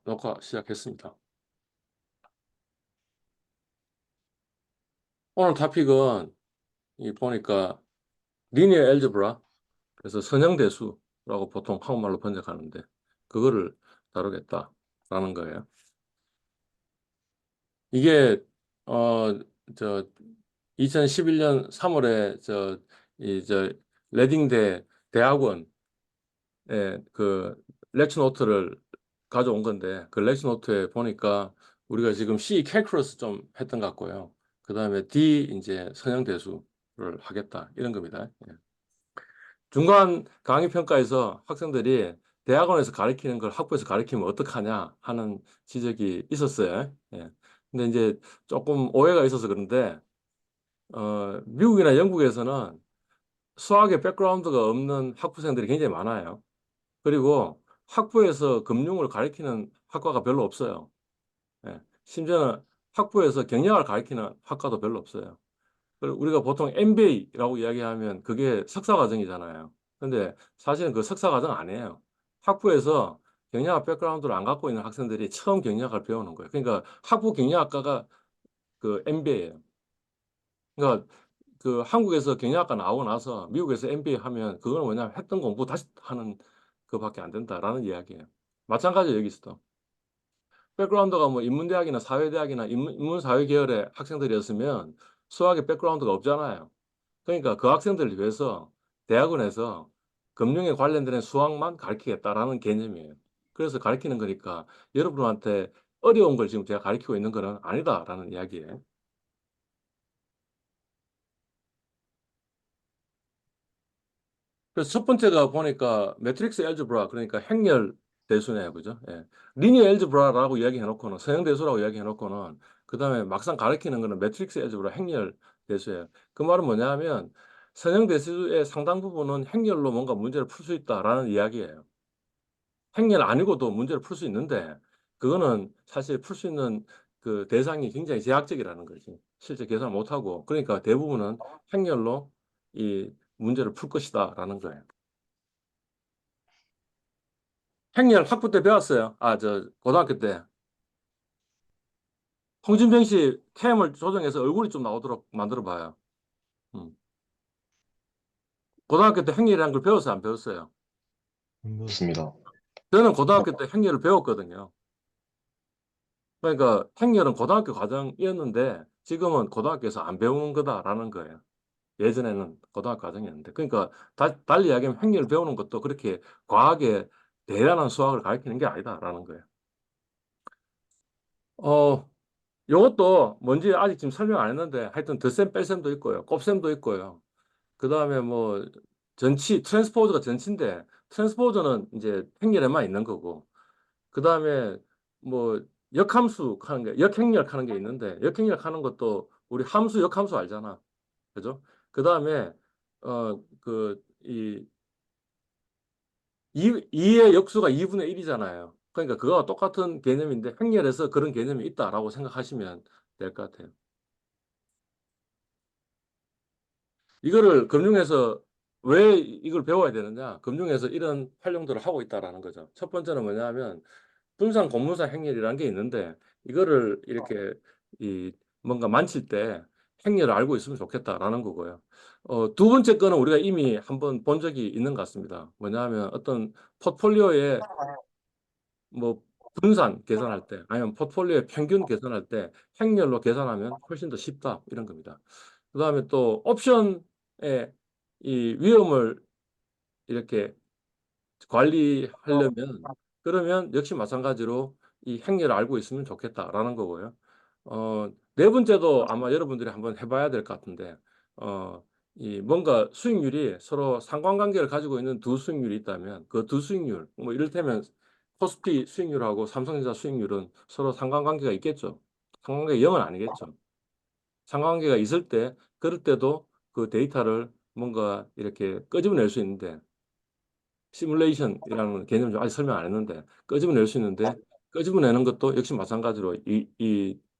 녹화 시작했습니다. 오늘 토픽은 보니까 리니어 엘제브라, 그래서 선형대수라고 보통 한국말로 번역하는데 그거를 다루겠다라는 거예요. 이게 어 저 2011년 3월에 저 레딩대 대학원에 그 렉처 노트를 가져온 건데, 그 렉처 노트에 보니까 우리가 지금 C 캘큘러스 좀 했던 것 같고요. 그 다음에 D 이제 선형대수를 하겠다 이런 겁니다. 예. 중간 강의 평가에서 학생들이 대학원에서 가르치는 걸 학부에서 가르치면 어떡하냐 하는 지적이 있었어요. 예. 근데 이제 조금 오해가 있어서 그런데 미국이나 영국에서는 수학의 백그라운드가 없는 학부생들이 굉장히 많아요. 그리고 학부에서 금융을 가르치는 학과가 별로 없어요. 예. 심지어는 학부에서 경영을 가르치는 학과도 별로 없어요. 그리고 우리가 보통 MBA라고 이야기하면 그게 석사 과정이잖아요. 근데 사실은 그 석사 과정 아니에요. 학부에서 경영학 백그라운드를 안 갖고 있는 학생들이 처음 경영학을 배우는 거예요. 그러니까 학부 경영학과가 그 MBA예요. 그러니까 그 한국에서 경영학과 나오고 나서 미국에서 MBA 하면 그거는 뭐냐면 했던 공부 다시 하는 그밖에 안 된다라는 이야기예요. 마찬가지로 여기 있어. 백그라운드가 뭐 인문대학이나 사회대학이나 인문사회 계열의 학생들이었으면 수학의 백그라운드가 없잖아요. 그러니까 그 학생들을 위해서 대학원에서 금융에 관련된 수학만 가르치겠다라는 개념이에요. 그래서 가르치는 거니까 여러분한테 어려운 걸 지금 제가 가르치고 있는 거는 아니다라는 이야기예요. 그래서 첫 번째가 보니까 매트릭스 엘즈브라, 그러니까 행렬 대수네요. 그죠? 예. 리니어 엘즈브라라고 이야기해놓고는, 서형 대수라고 이야기해놓고는 그다음에 막상 가르치는 거는 매트릭스 엘즈브라 행렬 대수예요. 그 말은 뭐냐 하면 서형 대수의 상당 부분은 행렬로 뭔가 문제를 풀 수 있다라는 이야기예요. 행렬 아니고도 문제를 풀 수 있는데 그거는 사실 풀 수 있는 그 대상이 굉장히 제약적이라는 거지. 실제 계산을 못하고. 그러니까 대부분은 행렬로 이 문제를 풀 것이다라는 거예요. 행렬 학부 때 배웠어요. 고등학교 때. 홍진병 씨 캠을 조정해서 얼굴이 좀 나오도록 만들어 봐요. 음. 고등학교 때 행렬이라는 걸 배웠어요, 안 배웠어요? 안 배웠습니다. 저는 고등학교 때 행렬을 배웠거든요. 그러니까 행렬은 고등학교 과정이었는데 지금은 고등학교에서 안 배우는 거다라는 거예요. 예전에는 고등학교 과정이었는데. 그러니까 달리 이야기하면 행렬을 배우는 것도 그렇게 과하게 대단한 수학을 가르치는 게 아니다라는 거예요. 어, 요것도 뭔지 아직 지금 설명 안 했는데 하여튼 덧셈 뺄셈도 있고요. 곱셈도 있고요. 그 다음에 뭐 트랜스포즈가 전치인데 트랜스포즈는 이제 행렬에만 있는 거고, 그 다음에 뭐 역함수 하는 게, 역행렬 하는 게 있는데 역행렬 하는 것도 우리 함수, 역함수 알잖아. 그죠? 그 다음에 이 2의 역수가 2분의 1이잖아요. 그러니까 그거와 똑같은 개념인데 행렬에서 그런 개념이 있다라고 생각하시면 될 것 같아요. 이거를 금융에서 왜 이걸 배워야 되느냐? 금융에서 이런 활용들을 하고 있다라는 거죠. 첫 번째는 뭐냐면 분산 공문상 행렬이라는 게 있는데 이거를 이렇게 이 뭔가 만칠 때 행렬을 알고 있으면 좋겠다라는 거고요. 두 번째 거는 우리가 이미 한번 본 적이 있는 것 같습니다. 뭐냐면 어떤 포트폴리오에 뭐 분산 계산할 때 아니면 포트폴리오의 평균 계산할 때 행렬로 계산하면 훨씬 더 쉽다 이런 겁니다. 그다음에 또 옵션의 이 위험을 이렇게 관리하려면 그러면 역시 마찬가지로 이 행렬을 알고 있으면 좋겠다라는 거고요. 네 번째도 아마 여러분들이 한번 해봐야 될 것 같은데 이 뭔가 수익률이 서로 상관관계를 가지고 있는 두 수익률이 있다면 그 두 수익률 뭐 이를테면 코스피 수익률하고 삼성전자 수익률은 서로 상관관계가 있겠죠. 상관관계가 0은 아니겠죠. 상관관계가 있을 때 그럴 때도 그 데이터를 뭔가 이렇게 끄집어낼 수 있는데 시뮬레이션이라는 개념을 좀 아직 설명 안 했는데 끄집어낼 수 있는데 끄집어내는 것도 역시 마찬가지로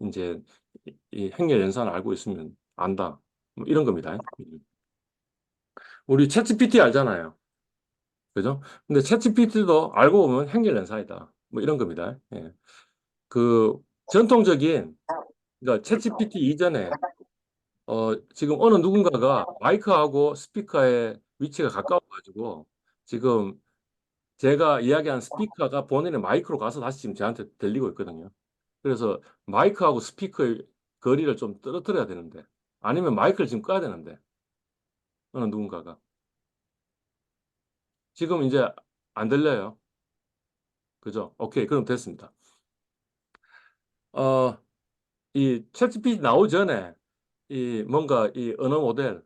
이제 이 행렬 연산을 알고 있으면 안다. 뭐 이런 겁니다. 우리 챗GPT 알잖아요. 그죠? 근데 챗GPT도 알고 보면 행렬 연산이다. 뭐 이런 겁니다. 예. 그 전통적인 그러니까 챗GPT 이전에 지금 어느 누군가가 마이크하고 스피커의 위치가 가까워가지고 지금 제가 이야기한 스피커가 본인의 마이크로 가서 다시 지금 저한테 들리고 있거든요. 그래서 마이크하고 스피커의 거리를 좀 떨어뜨려야 되는데 아니면 마이크를 지금 꺼야 되는데 어느 누군가가 지금 이제 안 들려요. 그죠? 오케이. 그럼 됐습니다. 어, 이 챗GPT 나오기 전에 이 뭔가 이 언어 모델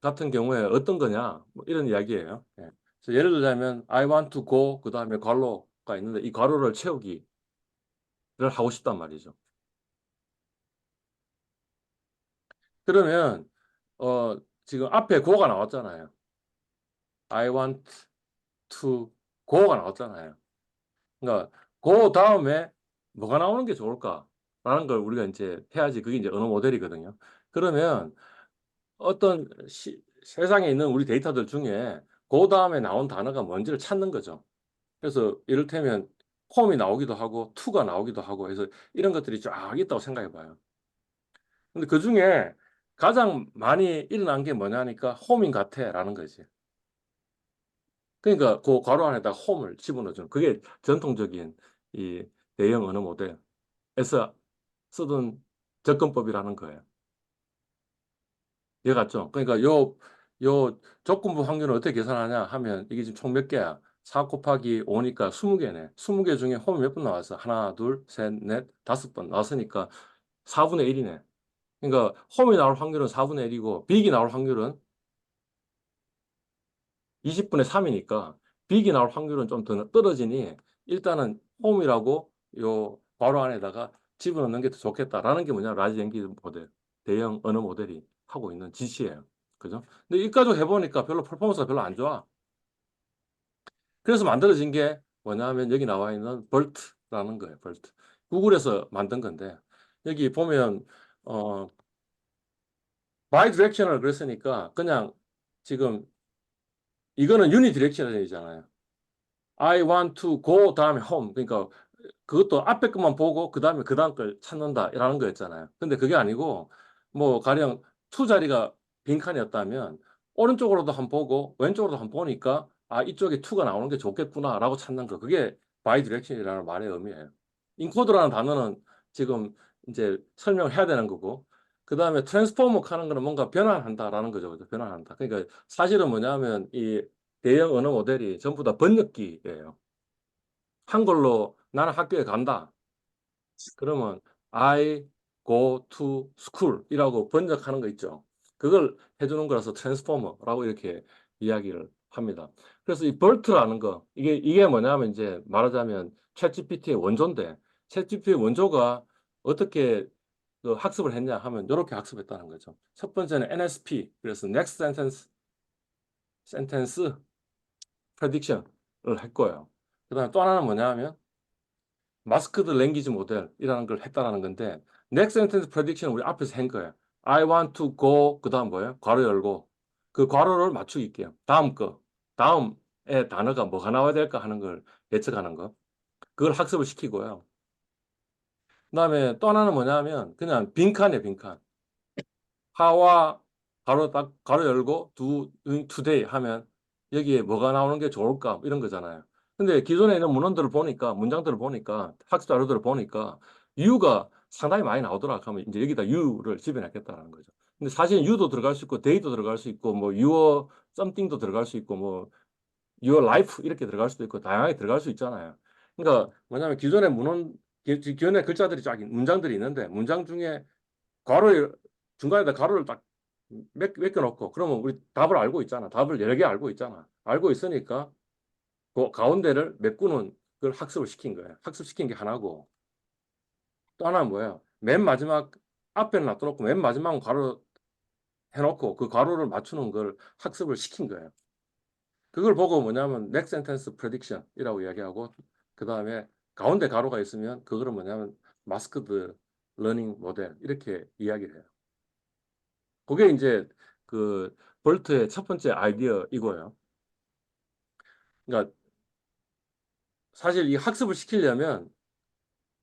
같은 경우에 어떤 거냐 뭐 이런 이야기예요. 예. 그래서 예를 들자면 I want to go 그 다음에 괄호가 있는데 이 괄호를 채우기를 하고 싶단 말이죠. 그러면 지금 앞에 go가 나왔잖아요. I want to go가 나왔잖아요. 그러니까 go 다음에 뭐가 나오는 게 좋을까라는 걸 우리가 이제 해야지 그게 이제 언어 모델이거든요. 그러면 어떤 세상에 있는 우리 데이터들 중에 그 다음에 나온 단어가 뭔지를 찾는 거죠. 그래서 이를테면 홈이 나오기도 하고 투가 나오기도 하고 해서 이런 것들이 쫙 있다고 생각해 봐요. 근데 그 중에 가장 많이 일어난 게 뭐냐니까 홈인 같아라는 거지. 그러니까 그 괄호 안에다 홈을 집어넣어주는 그게 전통적인 이 대형 언어 모델에서 쓰던 접근법이라는 거예요. 이해 갔죠? 그러니까 요 조건부 확률을 어떻게 계산하냐 하면 이게 지금 총 몇 개야? 4 곱하기 5니까 20개네. 20개 중에 홈이 몇 번 나왔어? 하나, 둘, 셋, 넷, 5번 나왔으니까 4분의 1이네. 그러니까 홈이 나올 확률은 4분의 1이고 빅이 나올 확률은 20분의 3이니까 빅이 나올 확률은 좀 더 떨어지니 일단은 홈이라고 요 괄호 안에다가 집어넣는 게 더 좋겠다라는 게 뭐냐? 라지 랭귀지 모델, 대형 언어 모델이 하고 있는 지시예요. 그죠? 근데 이까지 해보니까 별로 퍼포먼스가 별로 안 좋아. 그래서 만들어진 게 뭐냐면 여기 나와 있는 벌트라는 거예요. 벌트. 구글에서 만든 건데 여기 보면 어 바이디렉셔널 그랬으니까 그냥 지금 이거는 유니디렉셔널이잖아요. I want to go 다음에 home. 그러니까 그것도 앞에 것만 보고 그 다음에 그 다음 걸 찾는다라는 거였잖아요. 근데 그게 아니고 뭐 가령 투 자리가 빈칸이었다면 오른쪽으로도 한번 보고 왼쪽으로도 한번 보니까 아 이쪽에 투가 나오는 게 좋겠구나라고 찾는 거. 그게 바이디렉션이라는 말의 의미예요. 인코드라는 단어는 지금 이제 설명을 해야 되는 거고 그 다음에 트랜스포머 하는 거는 뭔가 변환한다라는 거죠. 그죠? 변환한다. 그러니까 사실은 뭐냐면 이 대형 언어 모델이 전부 다 번역기예요. 한글로 나는 학교에 간다. 그러면 I go to school 이라고 번역하는 거 있죠. 그걸 해주는 거라서 트랜스포머라고 이렇게 이야기를 합니다. 그래서 이 BERT라는 거, 이게 뭐냐면 이제 말하자면 챗GPT의 원조인데, 챗GPT의 원조가 어떻게 그 학습을 했냐 하면 이렇게 학습했다는 거죠. 첫 번째는 NSP, 그래서 Next Sentence Prediction을 했고요. 그 다음에 또 하나는 뭐냐 하면 마스크드 랭귀지 모델이라는 걸 했다라는 건데 next sentence prediction 우리 앞에서 한 거예요. I want to go 그 다음 뭐예요? 괄호 열고 그 괄호를 맞추기게요. 다음 거 다음에 단어가 뭐가 나와야 될까 하는 걸 예측하는 거 그걸 학습을 시키고요. 그다음에 또 하나는 뭐냐면 그냥 빈칸이에요. 빈칸 하와 가로 딱 가로 열고 today 하면 여기에 뭐가 나오는 게 좋을까 이런 거잖아요. 근데 기존에 있는 문헌들을 보니까 문장들을 보니까 학습 자료들을 보니까 유가 상당히 많이 나오더라 하면 이제 여기다 유를 집어넣겠다는 거죠. 근데 사실 유도 들어갈 수 있고 데이도 들어갈 수 있고 뭐 your something도 들어갈 수 있고 뭐 your life 이렇게 들어갈 수도 있고 다양하게 들어갈 수 있잖아요. 그러니까 뭐냐면 기존의 문헌 기존의 글자들이 쫙 문장들이 있는데 문장 중에 괄호 중간에다 가로를 딱 맡겨 놓고 그러면 우리 답을 알고 있잖아. 답을 여러 개 알고 있잖아. 알고 있으니까 그 가운데를 메꾸는 걸 학습을 시킨 거예요. 학습시킨 게 하나고 또 하나는 뭐예요? 맨 마지막 앞에는 놔둬놓고 맨 마지막은 괄호 해놓고 그 괄호를 맞추는 걸 학습을 시킨 거예요. 그걸 보고 뭐냐면 next sentence prediction이라고 이야기하고 그 다음에 가운데 가로가 있으면 그거를 뭐냐면 마스크드 러닝 모델 이렇게 이야기를 해요. 그게 이제 그 볼트의 첫 번째 아이디어이고요. 그러니까 사실 이 학습을 시키려면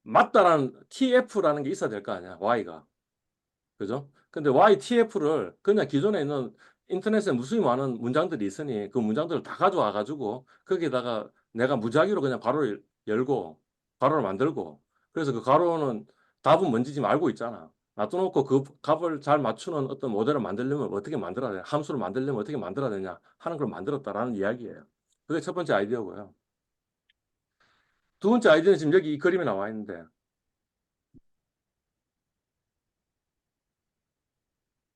맞다라는 TF라는 게 있어야 될 거 아니야, Y가. 그죠? 근데 YTF를 그냥 기존에 있는 인터넷에 무수히 많은 문장들이 있으니 그 문장들을 다 가져와 가지고 거기에다가 내가 무작위로 그냥 괄호를 열고 괄호를 만들고 그래서 그 괄호는 답은 뭔지 지금 알고 있잖아. 놔둬놓고 그 값을 잘 맞추는 어떤 모델을 만들려면 어떻게 만들어야 되냐, 함수를 만들려면 어떻게 만들어야 되냐 하는 걸 만들었다라는 이야기예요. 그게 첫 번째 아이디어고요. 두 번째 아이디어는 지금 여기 이 그림에 나와 있는데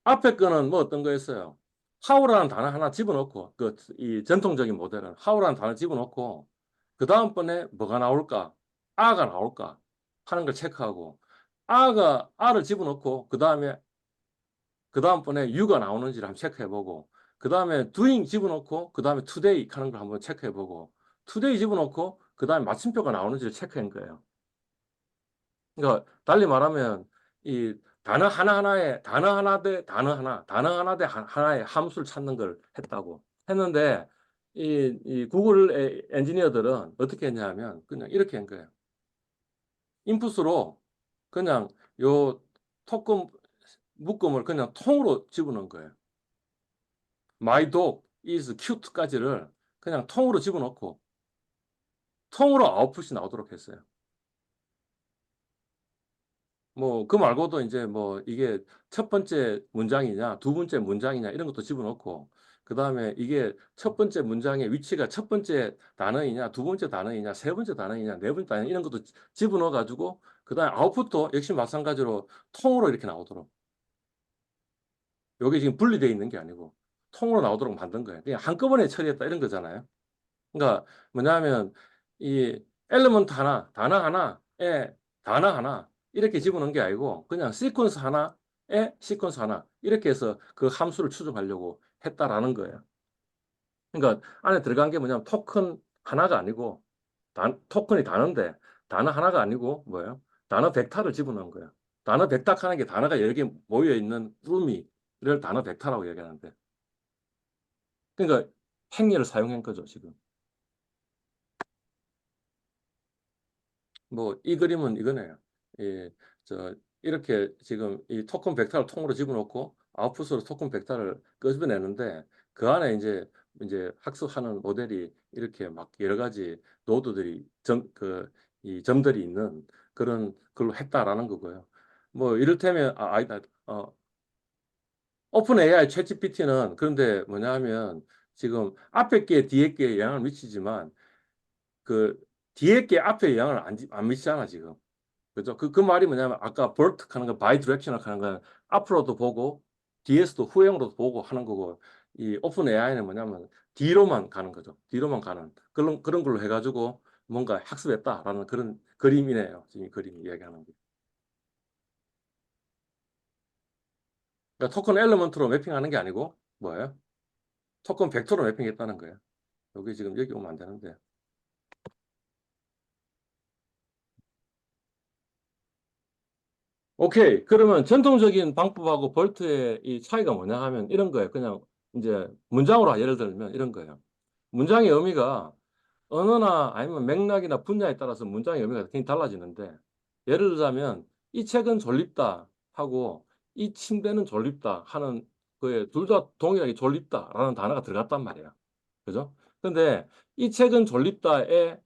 앞에 거는 뭐 어떤 거였어요? 하우라는 단어 하나 집어넣고 그 이 전통적인 모델은 하우라는 단어 집어넣고 그 다음번에 뭐가 나올까? 아가 나올까? 하는 걸 체크하고 아가 아를 집어넣고 그 다음번에 유가 나오는지를 한번 체크해보고 그 다음에 doing 집어넣고 그 다음에 today 하는 걸 한번 체크해보고 today 집어넣고 그 다음에 마침표가 나오는지를 체크한 거예요. 그러니까 달리 말하면 이 단어 하나 대 단어 하나, 단어 하나 대 하나의 함수를 찾는 걸 했다고 했는데 이 구글 엔지니어들은 어떻게 했냐면 그냥 이렇게 한 거예요. 인풋으로 그냥 요 토큰 묶음을 그냥 통으로 집어넣은 거예요. My dog is cute까지를 그냥 통으로 집어넣고 통으로 아웃풋이 나오도록 했어요. 뭐, 그 말고도 이제 뭐, 이게 첫 번째 문장이냐, 두 번째 문장이냐, 이런 것도 집어넣고, 그 다음에 이게 첫 번째 문장의 위치가 첫 번째 단어이냐, 두 번째 단어이냐, 세 번째 단어이냐, 네 번째 단어, 이런 것도 집어넣어가지고, 그 다음에 아웃풋도 역시 마찬가지로 통으로 이렇게 나오도록. 요게 지금 분리되어 있는 게 아니고, 통으로 나오도록 만든 거예요. 그냥 한꺼번에 처리했다, 이런 거잖아요. 그러니까 뭐냐면, 이 엘리먼트 하나, 단어 하나, 이렇게 집어넣은 게 아니고, 그냥 시퀀스 하나에 시퀀스 하나, 이렇게 해서 그 함수를 추적하려고 했다라는 거예요. 그러니까 안에 들어간 게 뭐냐면 토큰 하나가 아니고, 토큰이 단어인데, 단어 하나가 아니고, 뭐예요? 단어 벡터를 집어넣은 거예요. 단어 벡터 하는 게 단어가 여러 개 모여 있는 의미를 단어 벡터라고 얘기하는데. 그러니까 행렬을 사용한 거죠, 지금. 뭐 이 그림은 이거네요. 예, 이렇게 지금 이 토큰 벡터를 통으로 집어넣고 아웃풋으로 토큰 벡터를 끄집어내는데 그 안에 이제 학습하는 모델이 이렇게 막 여러 가지 노드들이 이 점들이 있는 그런 걸로 했다라는 거고요. 뭐 이를테면 아니다. 오픈 AI 챗GPT는 그런데 뭐냐 하면 지금 앞에 게 뒤에 게 영향을 미치지만 그 뒤에 게 앞에 영향을 안 미치잖아 지금. 그죠? 그 말이 뭐냐면 아까 벌트 하는 거 바이 디렉셔널 하는 건 앞으로도 보고 뒤에서도 후행으로도 보고 하는 거고 이 오픈 AI는 뭐냐면 뒤로만 가는 거죠. 뒤로만 가는 그런 걸로 해가지고 뭔가 학습했다라는 그런 그림이네요. 지금 이 그림이 이야기하는 게. 그러니까 토큰 엘리먼트로 매핑하는 게 아니고 뭐예요? 토큰 벡터로 매핑했다는 거예요. 여기 지금 여기 오면 안 되는데. 오케이. 그러면 전통적인 방법하고 볼트의 이 차이가 뭐냐 하면 이런 거예요. 그냥 이제 문장으로 예를 들면 이런 거예요. 문장의 의미가 언어나 아니면 맥락이나 분야에 따라서 문장의 의미가 굉장히 달라지는데 예를 들자면 이 책은 졸립다 하고 이 침대는 졸립다 하는 그에 둘 다 동일하게 졸립다라는 단어가 들어갔단 말이야. 그죠? 근데 이 책은 졸립다에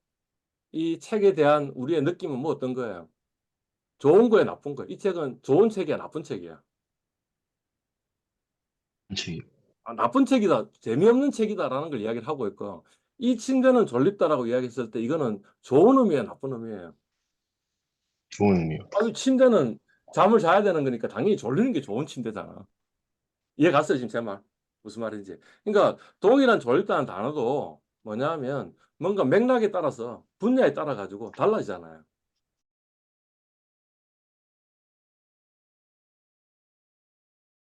이 책에 대한 우리의 느낌은 뭐 어떤 거예요? 좋은 거야, 나쁜 거야? 이 책은 좋은 책이야, 나쁜 책이야? 지 나쁜 책이다, 재미없는 책이다라는 걸 이야기를 하고 있고, 이 침대는 졸립다라고 이야기했을 때 이거는 좋은 의미야, 나쁜 의미예요? 좋은 의미요. 아주 침대는 잠을 자야 되는 거니까 당연히 졸리는 게 좋은 침대잖아. 이해 갔어요, 지금 제 말? 무슨 말인지. 그러니까 동일한 졸립다는 단어도 뭐냐면 뭔가 맥락에 따라서 분야에 따라 가지고 달라지잖아요.